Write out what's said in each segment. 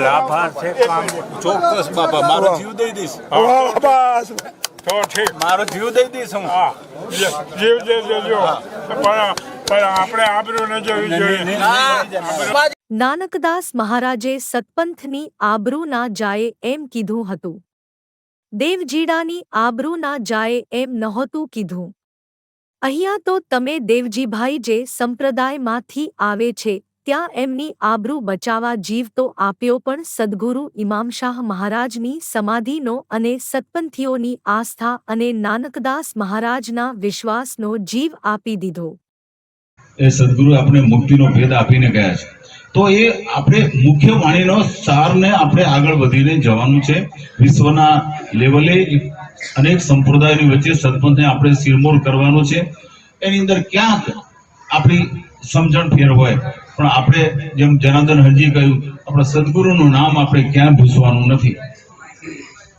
લાભાર્થ છે કામ ચોક્કસ બાપા, મારો જીવ દઈ દઈશ. બસ તો ઠીક. મારો જીવ દઈ દઈશ હું. હા જીવ દેજો પણ આપણે આબરૂ ન જવી જોઈએ. નાનકદાસ મહારાજે સતપંથની આબરૂ ના જાય એમ કીધું હતું. દેવજીડાની આબરૂ ના જાય એમ નહોતું કીધું. અહીંયા તો તમે દેવજીભાઈ જે સંપ્રદાયમાંથી આવે છે ત્યાં એમની આબરૂ બચાવવા જીવ તો આપ્યો, પણ સદ્ગુરુ ઇમામશાહ મહારાજની સમાધિનો અને સતપંથીઓની આસ્થા અને નાનકદાસ મહારાજના વિશ્વાસનો જીવ આપી દીધો. એ સદગુરુ આપણે મુક્તિનો ભેદ આપીને ગયા છે. તો એ આપણે મુખ્ય વાણીનો સારને આપણે આગળ વધીને જવાનું છે. વિશ્વના લેવલે અનેક સંપ્રદાયોની વચ્ચે સદપંથને આપણે સિરમોર કરવાનો છે. એની અંદર ક્યાંક આપણી સમજણ ફેર હોય, પણ આપણે જેમ જનાર્દન હરજી કહ્યું, આપણા સદગુરુનું નામ આપણે ક્યાં ભૂસવાનું નથી.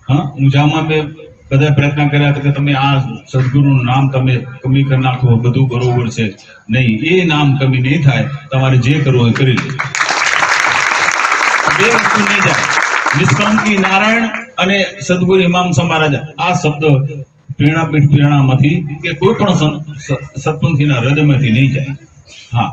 હા, ઊંઝામાં મેં બધા પ્રયત્ન કર્યા કે તમે આ સદગુરુનું નામ તમે કમી કરી નાખો, બધું બરોબર છે. નહીં, એ નામ કમી નહીં થાય. તમારે જે કરવું હોય કરી લે. બે વસ્તુ નહીં જાય. નિષ્કલંકી નારાયણ અને સદગુરુ ઇમામ મહારાજ, આ શબ્દ પ્રેરણાપીઠ પ્રેરણામાંથી કે કોઈ પણ સત્પંથીના હૃદયમાંથી નહીં જાય. હા.